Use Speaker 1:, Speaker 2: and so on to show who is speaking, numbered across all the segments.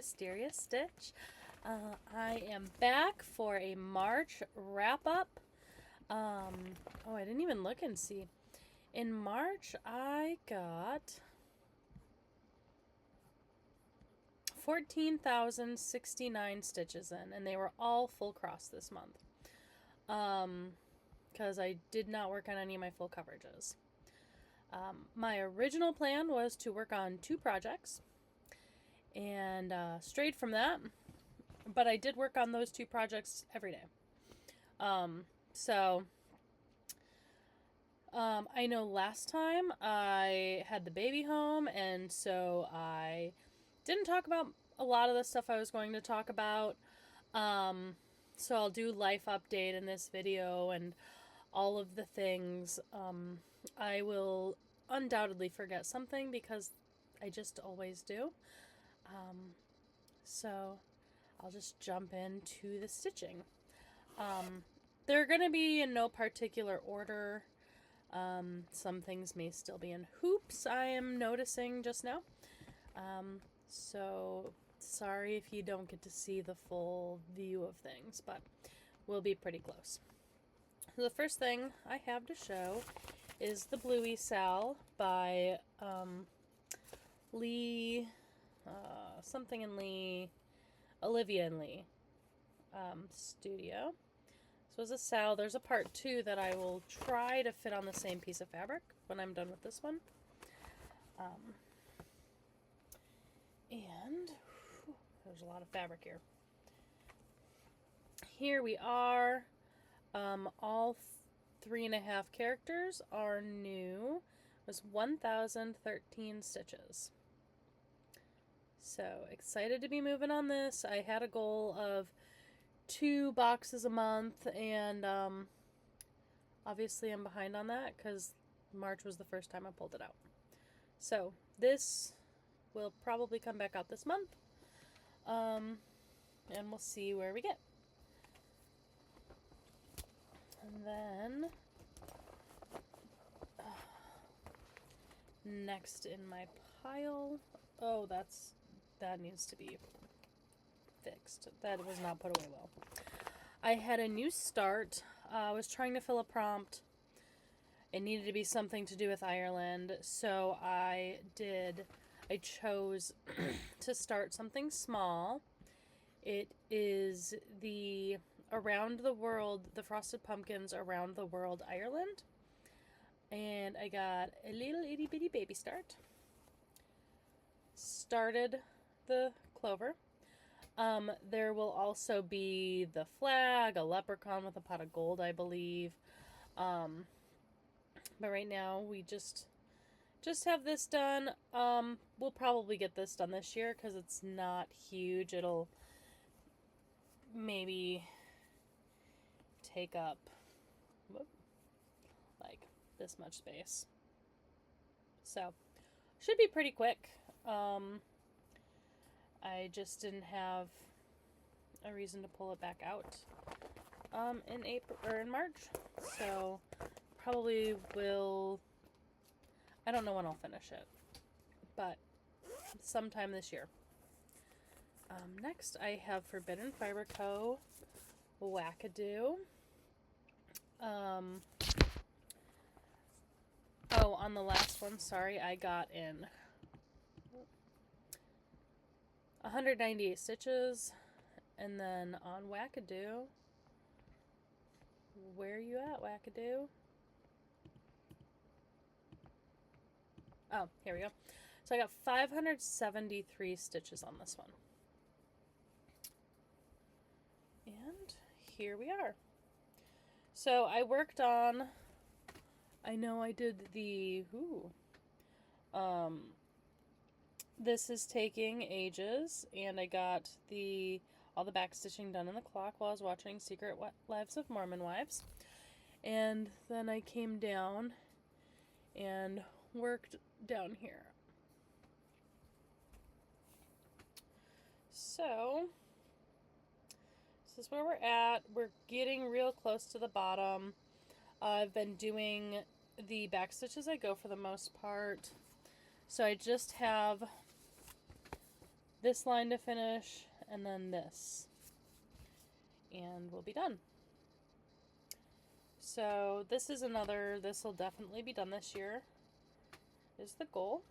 Speaker 1: Wisteria Stitch. I am back for a March wrap-up. Oh, I didn't even look and see. In March, I got 14,069 stitches in, and they were all full cross this month. Because I did not work on any of my full coverages. My original plan was to work on 2 projects, and strayed from that, but I did work on those 2 projects every day. I know last time I had the baby home, and so I didn't talk about a lot of the stuff I was going to talk about. So I'll do life update in this video and all of the things. I will undoubtedly forget something because I just always do. So I'll just jump into the stitching. They're going to be in no particular order. Some things may still be in hoops, I am noticing just now. So sorry if you don't get to see the full view of things, but we'll be pretty close. So the first thing I have to show is the Bluey Sal by Lee, something in Lee, Olivia and Lee Studio. So as a Sal, there's a part 2 that I will try to fit on the same piece of fabric when I'm done with this one. And there's a lot of fabric here. Here we are. All 3.5 characters are new. It was 1,013 stitches. So excited to be moving on this. I had a goal of 2 boxes a month, and obviously I'm behind on that because March was the first time I pulled it out. So this will probably come back out this month, and we'll see where we get. And then next in my pile, oh, that needs to be fixed. That was not put away well. I had a new start. I was trying to fill a prompt. It needed to be something to do with Ireland, so I chose to start something small. It is the Around the World, the Frosted Pumpkins Around the World Ireland. And I got a little itty bitty baby start. Started the clover. There will also be the flag, a leprechaun with a pot of gold, I believe. But right now we just have this done. We'll probably get this done this year because it's not huge. It'll maybe take up like this much space. So should be pretty quick. I just didn't have a reason to pull it back out in April or in March, so probably will. I don't know when I'll finish it, but sometime this year. Next, I have Forbidden Fiber Co. Wackadoo. Oh, on the last one, sorry, I got in 198 stitches, and then on Wackadoo, where are you at, Wackadoo? Oh, here we go. So I got 573 stitches on this one. And here we are. So I worked on, I know I did the, this is taking ages, and I got all the back stitching done in the clock while I was watching Secret Lives of Mormon Wives. And then I came down and worked down here. So this is where we're at. We're getting real close to the bottom. I've been doing the back stitch as I go for the most part. So I just have this line to finish, and then this. And we'll be done. So this will definitely be done this year, is the goal.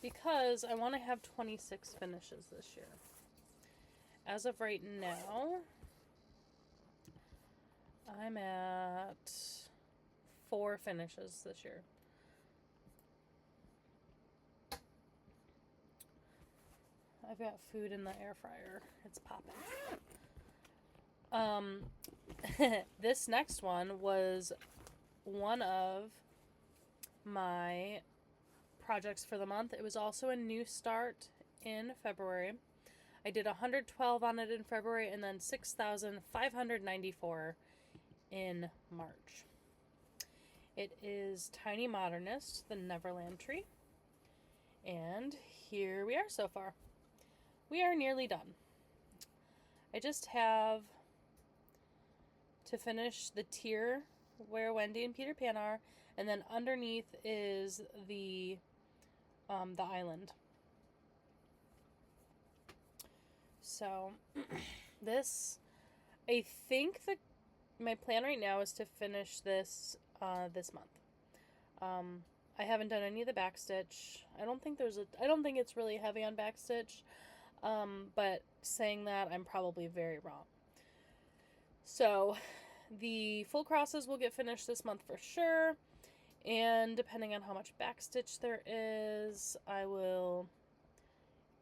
Speaker 1: Because I want to have 26 finishes this year. As of right now, I'm at 4 finishes this year. I've got food in the air fryer. It's popping. This next one was one of my projects for the month. It was also a new start in February. I did 112 on it in February and then 6,594 in March. It is Tiny Modernist, the Neverland Tree. And here we are so far. We are nearly done. I just have to finish the tier where Wendy and Peter Pan are, and then underneath is the island. So this, I think my plan right now is to finish this this month. I haven't done any of the backstitch. I don't think it's really heavy on backstitch. But saying that, I'm probably very wrong. So the full crosses will get finished this month for sure. And depending on how much backstitch there is, I will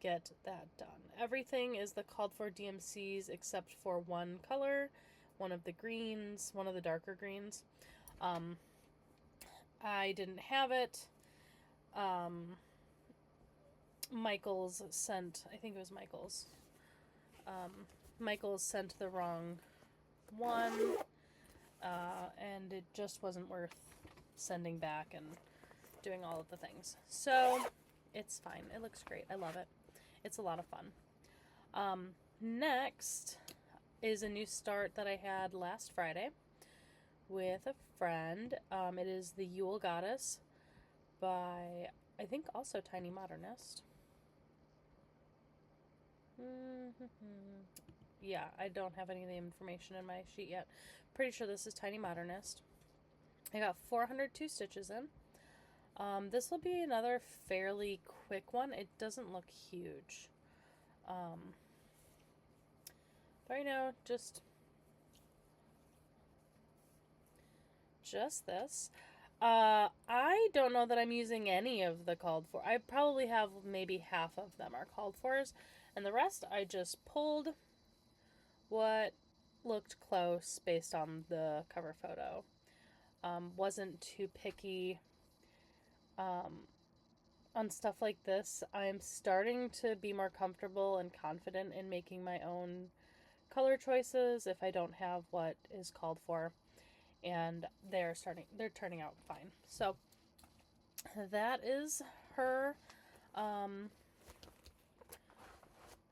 Speaker 1: get that done. Everything is the called for DMCs except for one color, one of the greens, one of the darker greens. I didn't have it. Michael's sent, I think it was Michael's. Michael's sent the wrong one, and it just wasn't worth sending back and doing all of the things. So it's fine. It looks great. I love it. It's a lot of fun. Next is a new start that I had last Friday with a friend. It is the Yule Goddess by, I think, also Tiny Modernist. Yeah, I don't have any of the information in my sheet yet. Pretty sure this is Tiny Modernist. I got 402 stitches in. This will be another fairly quick one. It doesn't look huge. But right now, just this. I don't know that I'm using any of the called for. I probably have maybe half of them are called fors, and the rest I just pulled what looked close based on the cover photo. Wasn't too picky on stuff like this. I'm starting to be more comfortable and confident in making my own color choices if I don't have what is called for, and they're turning out fine. So that is her.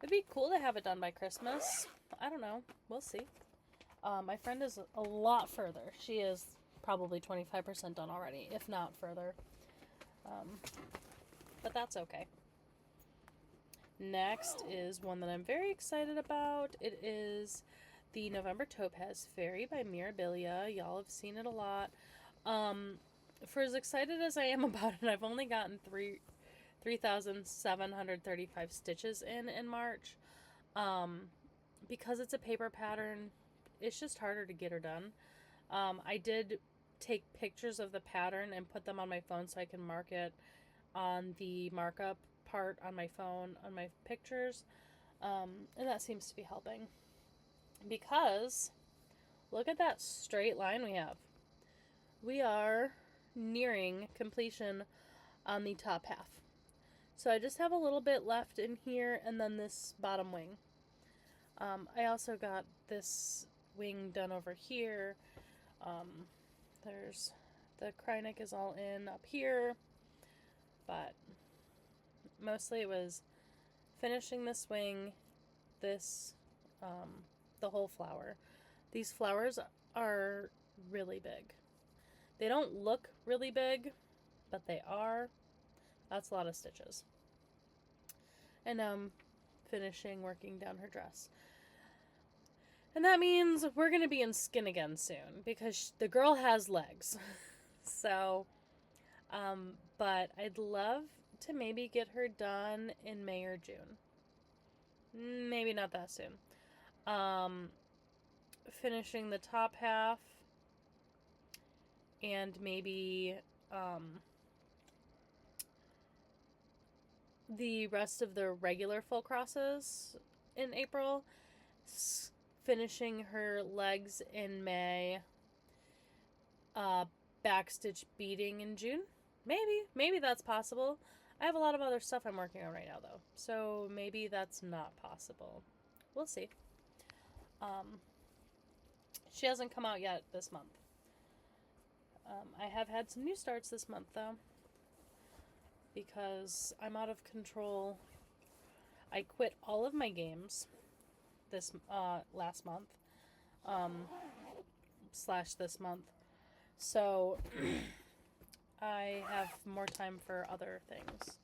Speaker 1: It'd be cool to have it done by Christmas. I don't know. We'll see. My friend is a lot further. She is probably 25% done already, if not further. But that's okay. Next is one that I'm very excited about. It is the November Topaz Fairy by Mirabilia. Y'all have seen it a lot. For as excited as I am about it, I've only gotten 3,735 stitches in March. Because it's a paper pattern, it's just harder to get her done. I did take pictures of the pattern and put them on my phone so I can mark it on the markup part on my phone on my pictures, and that seems to be helping, because look at that straight line we have. We are nearing completion on the top half, so I just have a little bit left in here, and then this bottom wing. I also got this wing done over here. There's the Krynic is all in up here, but mostly it was finishing this wing, this, the whole flower. These flowers are really big. They don't look really big, but they are. That's a lot of stitches. And now I'm finishing working down her dress. And that means we're going to be in skin again soon because the girl has legs. So, but I'd love to maybe get her done in May or June. Maybe not that soon. Finishing the top half and maybe the rest of the regular full crosses in April. Finishing her legs in May. Backstitch beading in June. Maybe that's possible. I have a lot of other stuff I'm working on right now, though, so maybe that's not possible. We'll see. She hasn't come out yet this month. I have had some new starts this month, though, because I'm out of control. I quit all of my games this last month, / this month. So I have more time for other things.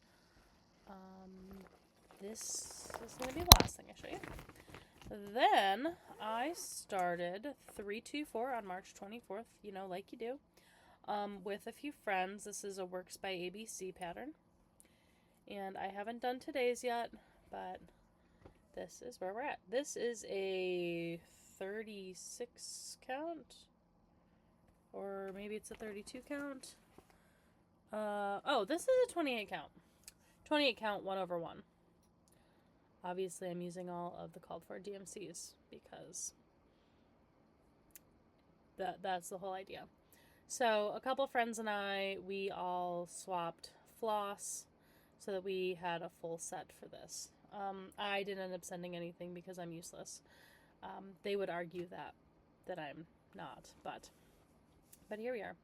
Speaker 1: This is going to be the last thing I show you. Then I started 324 on March 24th, like you do, with a few friends. This is a Works by ABC pattern. And I haven't done today's yet, but this is where we're at. This is a 36 count. Or maybe it's a 32 count. This is a 28 count. 28 count 1/1. Obviously, I'm using all of the called for DMCs because that's the whole idea. So a couple friends and I, we all swapped floss so that we had a full set for this. I didn't end up sending anything because I'm useless. They would argue that I'm not, but here we are.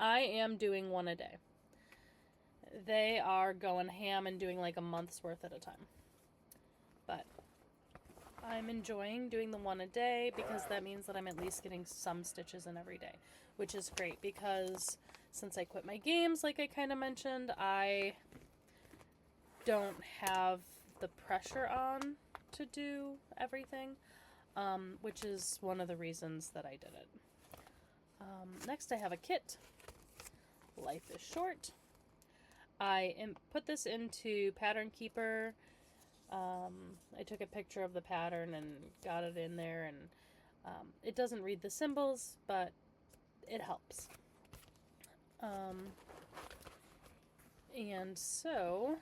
Speaker 1: I am doing one a day. They are going ham and doing like a month's worth at a time. But I'm enjoying doing the one a day because that means that I'm at least getting some stitches in every day, which is great because since I quit my games, like I kind of mentioned, I don't have the pressure on to do everything, which is one of the reasons that I did it. Next, I have a kit. Life is Short. I put this into Pattern Keeper. I took a picture of the pattern and got it in there, and it doesn't read the symbols, but it helps. And so,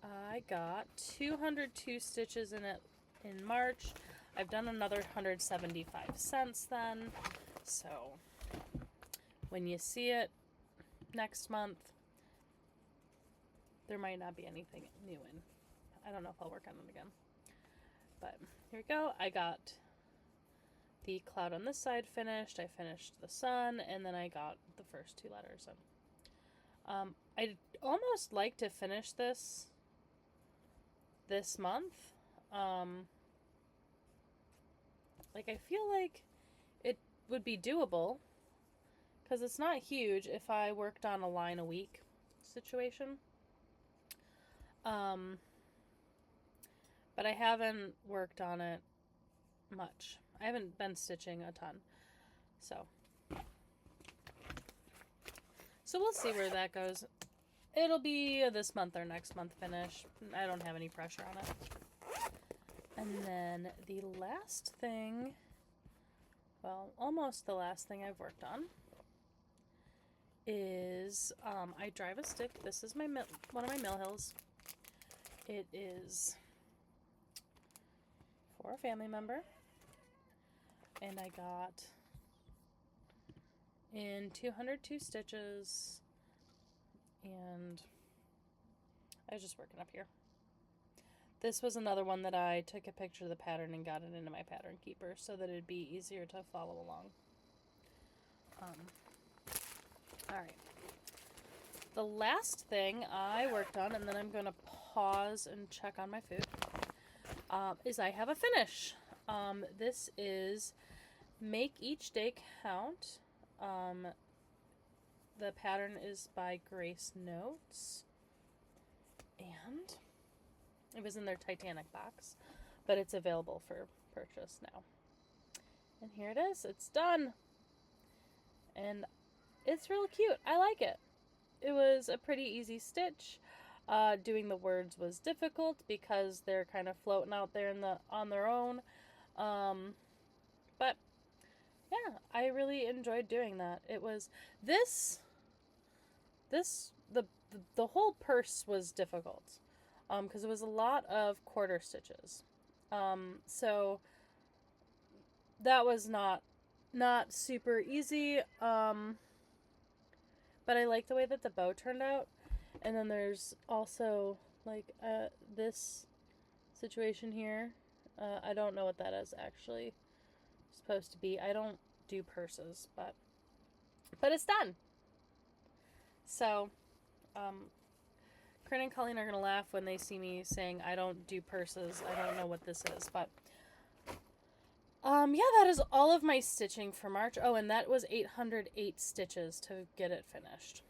Speaker 1: I got 202 stitches in it in March. I've done another 175 since then, so when you see it next month, there might not be anything new in. I don't know if I'll work on it again. But here we go. I got the cloud on this side finished. I finished the sun, and then I got the first two letters in. I'd almost like to finish this month. I feel like it would be doable because it's not huge if I worked on a line a week situation. But I haven't worked on it much. I haven't been stitching a ton. So we'll see where that goes. It'll be this month or next month finish. I don't have any pressure on it. And then the last thing, well, almost the last thing I've worked on is I drive a stick. This is one of my Mill Hills. It is for a family member, and I got in 202 stitches, and I was just working up here. This was another one that I took a picture of the pattern and got it into my pattern keeper so that it'd be easier to follow along. Alright. The last thing I worked on, and then I'm going to pause and check on my food, is I have a finish. This is Make Each Day Count. The pattern is by Grace Notes. And it was in their Titanic box, but it's available for purchase now. And here it is. It's done. And it's really cute. I like it. It was a pretty easy stitch. Doing the words was difficult because they're kind of floating out there on their own. But yeah, I really enjoyed doing that. It was the whole purse was difficult because it was a lot of quarter stitches. So that was not super easy. But I like the way that the bow turned out. And then there's also like this situation here. I don't know what that is actually supposed to be. I don't do purses, but it's done. So, Corinne and Colleen are going to laugh when they see me saying I don't do purses. I don't know what this is, but yeah, that is all of my stitching for March. Oh, and that was 808 stitches to get it finished.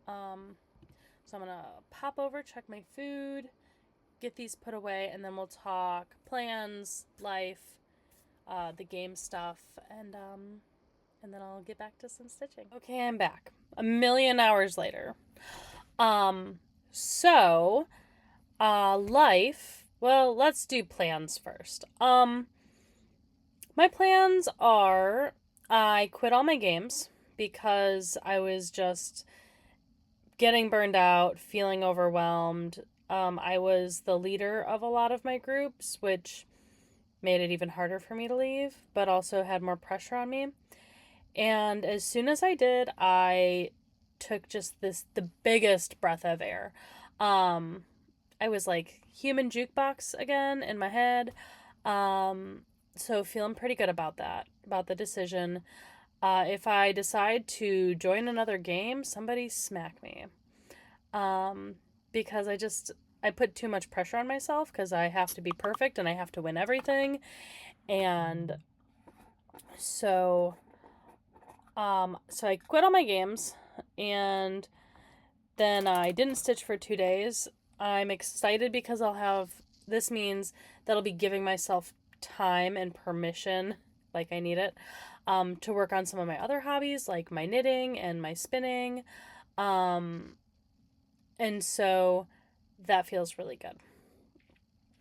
Speaker 1: So I'm going to pop over, check my food, get these put away, and then we'll talk plans, life, the game stuff, and then I'll get back to some stitching. Okay, I'm back. A million hours later. So, life, well, let's do plans first. My plans are, I quit all my games because I was just getting burned out, feeling overwhelmed. I was the leader of a lot of my groups, which made it even harder for me to leave, but also had more pressure on me. And as soon as I did, I took just the biggest breath of air. I was like human jukebox again in my head. So feeling pretty good about that, about the decision. If I decide to join another game, somebody smack me. Because I put too much pressure on myself because I have to be perfect and I have to win everything. And so I quit all my games and then I didn't stitch for 2 days. I'm excited because this means that I'll be giving myself time and permission, like I need it, to work on some of my other hobbies, like my knitting and my spinning. And so that feels really good.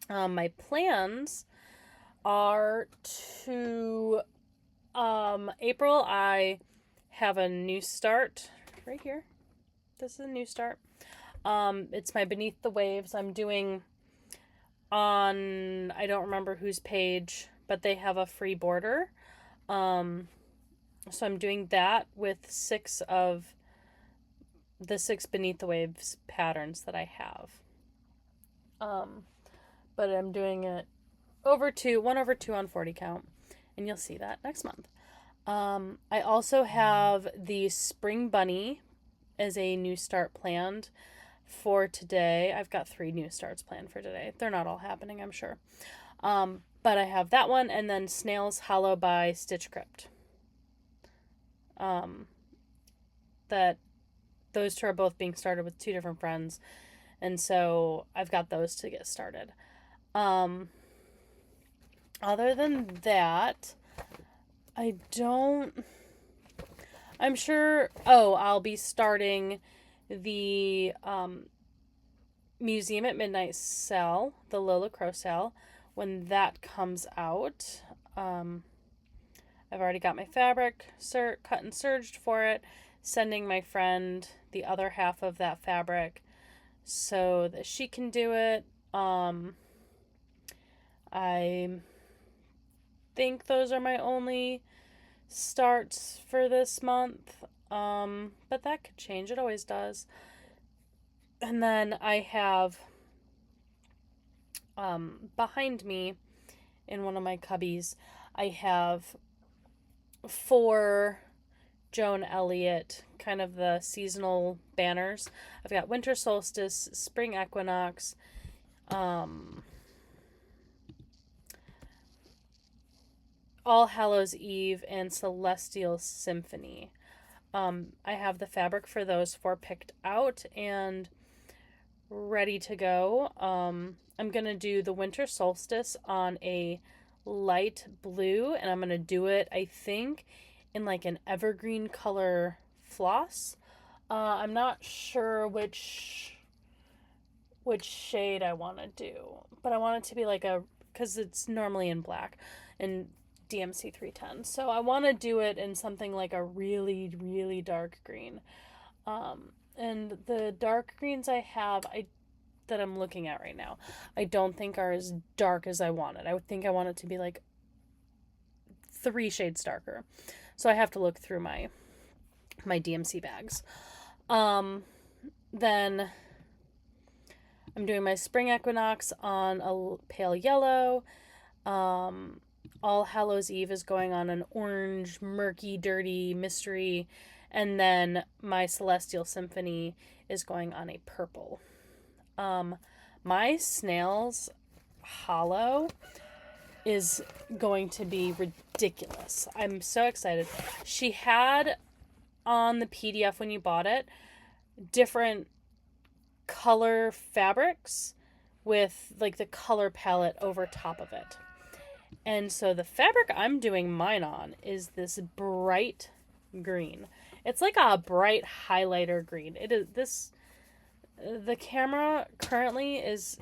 Speaker 1: My plans are to, April, I have a new start right here. This is a new start. It's my Beneath the Waves. I'm doing on, I don't remember whose page, but they have a free border. So I'm doing that with 6 of the 6 Beneath the Waves patterns that I have. But I'm doing it one over 2 on 40 count, and you'll see that next month. I also have the Spring Bunny as a new start planned for today. I've got 3 new starts planned for today. They're not all happening, I'm sure. But I have that one, and then Snail's Hollow by Stitch Crypt. That those 2 are both being started with 2 different friends, and so I've got those to get started. Other than that, I'm sure, I'll be starting the Museum at Midnight sale, the Lola Crow sale, when that comes out. I've already got my fabric cut and serged for it, sending my friend the other half of that fabric so that she can do it. I think those are my only starts for this month, but that could change. It always does. And then I have behind me in one of my cubbies, I have 4 Joan Elliott, kind of the seasonal banners. I've got Winter Solstice, Spring Equinox, All Hallows Eve, and Celestial Symphony. I have the fabric for those 4 picked out and ready to go. I'm going to do the winter solstice on a light blue, and I'm going to do it, I think, in like an evergreen color floss. I'm not sure which shade I want to do, but I want it to be like because it's normally in black and DMC 310. So I want to do it in something like a really, really dark green. And the dark greens I have, that I'm looking at right now, I don't think are as dark as I want it. I would think I want it to be like 3 shades darker. So I have to look through my DMC bags. Then I'm doing my spring equinox on a pale yellow. All Hallows Eve is going on an orange, murky, dirty, mystery. And then my Celestial Symphony is going on a purple. My Snails Hollow is going to be ridiculous. I'm so excited. She had on the PDF when you bought it different color fabrics with like the color palette over top of it. And so the fabric I'm doing mine on is this bright green. It's like a bright highlighter green. It is this. The camera currently is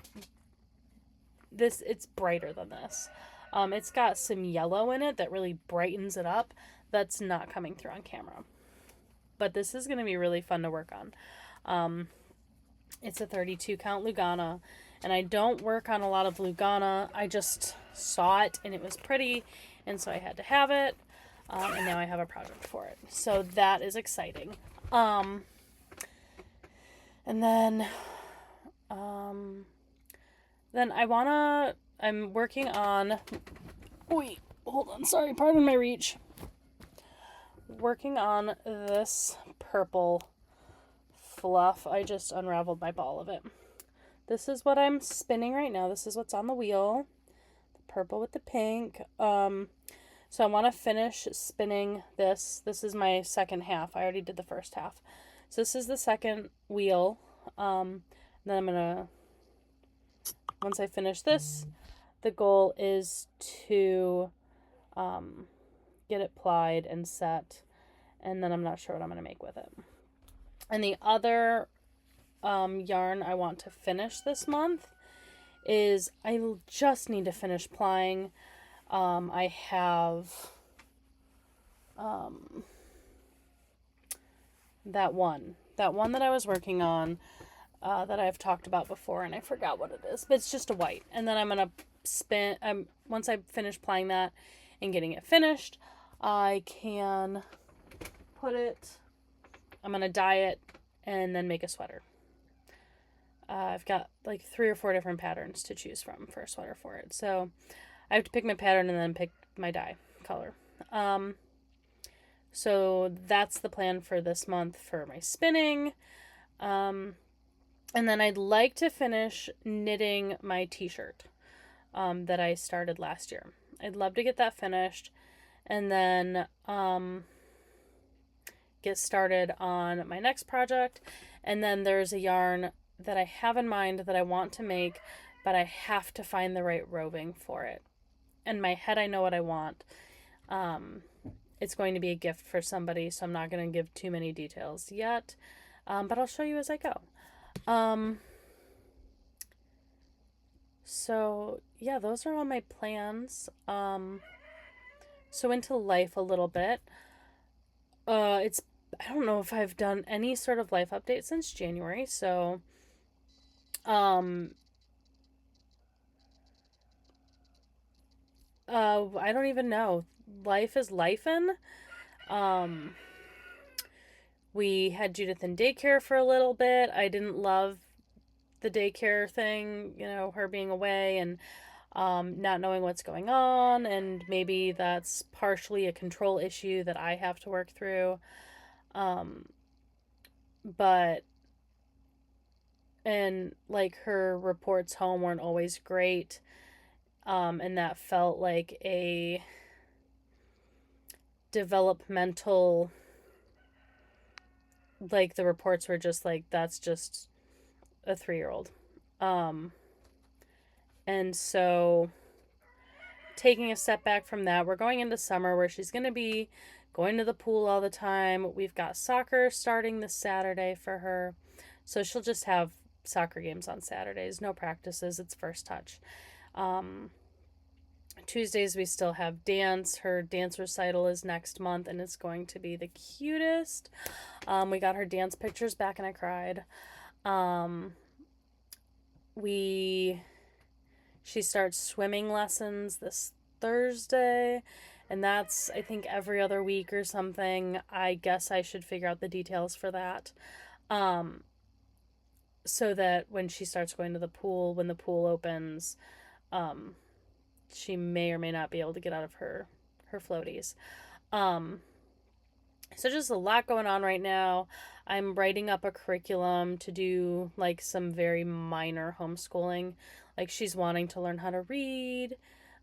Speaker 1: this. It's brighter than this. It's got some yellow in it that really brightens it up. That's not coming through on camera. But this is going to be really fun to work on. It's a 32 count Lugana, and I don't work on a lot of Lugana. I just saw it and it was pretty, and so I had to have it. And now I have a project for it. So that is exciting. And then I'm working on, wait, hold on, sorry, pardon my reach. Working on this purple fluff. I just unraveled my ball of it. This is what I'm spinning right now. This is what's on the wheel. The purple with the pink. So I want to finish spinning this. This is my second half. I already did the first half. So this is the second wheel. Then I'm going to, once I finish this, the goal is to get it plied and set. And then I'm not sure what I'm going to make with it. And the other yarn I want to finish this month is I just need to finish plying. I have that one that I was working on that I've talked about before, and I forgot what it is, but it's just a white. And then I'm gonna spin. Once I finish plying that and getting it finished, I can put it. I'm gonna dye it and then make a sweater. I've got like 3 or 4 different patterns to choose from for a sweater for it. So I have to pick my pattern and then pick my dye color. So that's the plan for this month for my spinning. And then I'd like to finish knitting my t-shirt that I started last year. I'd love to get that finished and then get started on my next project. And then there's a yarn that I have in mind that I want to make, but I have to find the right roving for it. In my head, I know what I want. It's going to be a gift for somebody, so I'm not going to give too many details yet, but I'll show you as I go. So yeah, those are all my plans. So into life a little bit. I don't know if I've done any sort of life update since January, so I don't even know. Life is lifin'. We had Judith in daycare for a little bit. I didn't love the daycare thing, her being away and not knowing what's going on, and maybe that's partially a control issue that I have to work through. But like her reports home weren't always great. And that felt like a developmental like the reports were just like, that's just a 3-year-old. Um, and so taking a step back from that, we're going into summer where she's going to be going to the pool all the time. We've got soccer starting this Saturday for her. So she'll just have soccer games on Saturdays, no practices. It's first touch. Tuesdays we still have dance. Her dance recital is next month and it's going to be the cutest. We got her dance pictures back and I cried. She starts swimming lessons this Thursday, and that's, I think, every other week or something. I guess I should figure out the details for that. So that when she starts going to the pool, when the pool opens, she may or may not be able to get out of her floaties. So just a lot going on right now. I'm writing up a curriculum to do like some very minor homeschooling. Like she's wanting to learn how to read.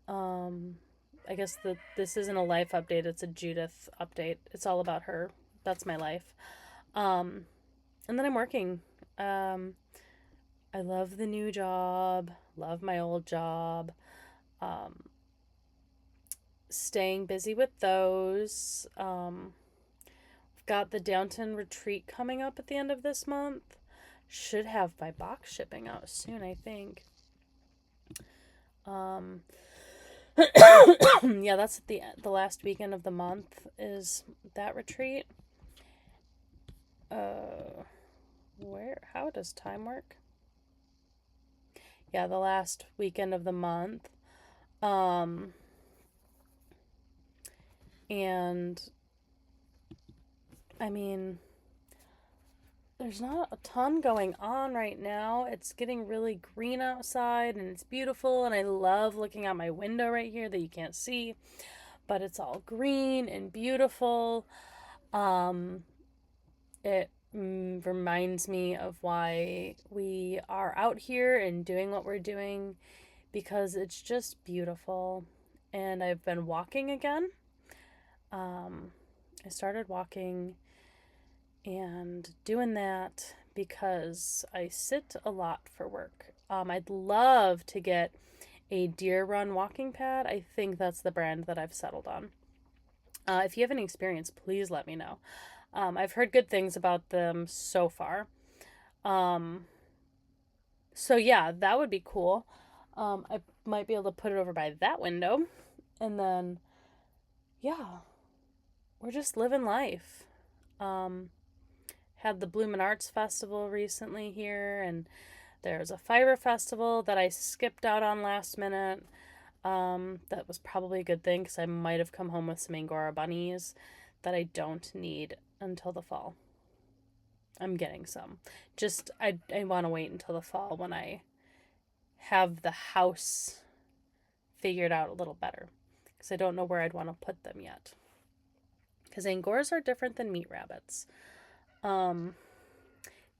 Speaker 1: I guess this isn't a life update, it's a Judith update. It's all about her. That's my life. And then I'm working. I love the new job, love my old job. Staying busy with those. Got the Downton retreat coming up at the end of this month. Should have my box shipping out soon, I think. Yeah, that's at the last weekend of the month is that retreat. How does time work? Yeah, the last weekend of the month. And I mean, there's not a ton going on right now. It's getting really green outside and it's beautiful, and I love looking out my window right here that you can't see, but it's all green and beautiful. It reminds me of why we are out here and doing what we're doing, because it's just beautiful. And I've been walking again. I started walking and doing that because I sit a lot for work. I'd love to get a Deer Run walking pad. I think that's the brand that I've settled on. If you have any experience, please let me know. I've heard good things about them so far. So yeah, that would be cool. I might be able to put it over by that window. And then, yeah, we're just living life. Had the Bloomin' Arts Festival recently here, and there's a fiber festival that I skipped out on last minute. That was probably a good thing because I might have come home with some Angora bunnies that I don't need until the fall. I'm getting some. Just, I want to wait until the fall when I have the house figured out a little better, because I don't know where I'd want to put them yet. Because Angoras are different than meat rabbits.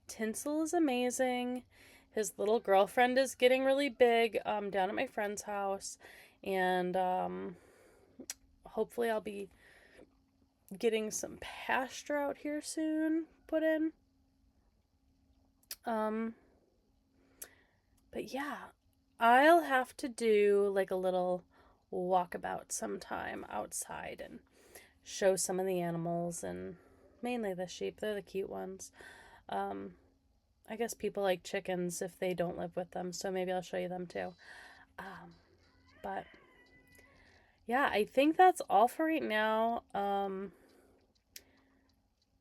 Speaker 1: Tinsel is amazing. His little girlfriend is getting really big down at my friend's house. And hopefully I'll be getting some pasture out here soon put in. But yeah, I'll have to do like a little walkabout sometime outside and show some of the animals, and mainly the sheep. They're the cute ones. I guess people like chickens if they don't live with them, so maybe I'll show you them too. But yeah, I think that's all for right now.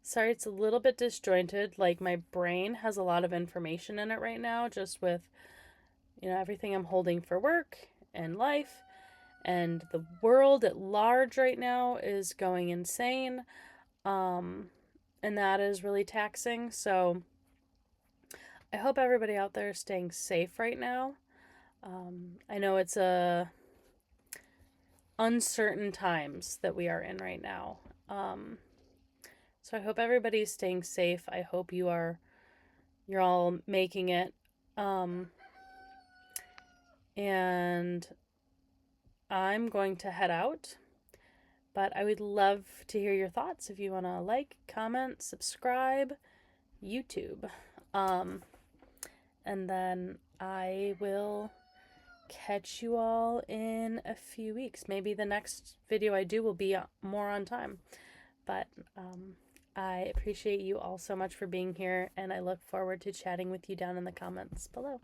Speaker 1: Sorry, it's a little bit disjointed. Like, my brain has a lot of information in it right now, just with, everything I'm holding for work and life, and the world at large right now is going insane. And that is really taxing. So I hope everybody out there is staying safe right now. I know it's uncertain times that we are in right now. So I hope everybody's staying safe. I hope you're all making it. And I'm going to head out. But I would love to hear your thoughts if you want to like, comment, subscribe, YouTube. And then I will catch you all in a few weeks. Maybe the next video I do will be more on time. But I appreciate you all so much for being here, and I look forward to chatting with you down in the comments below.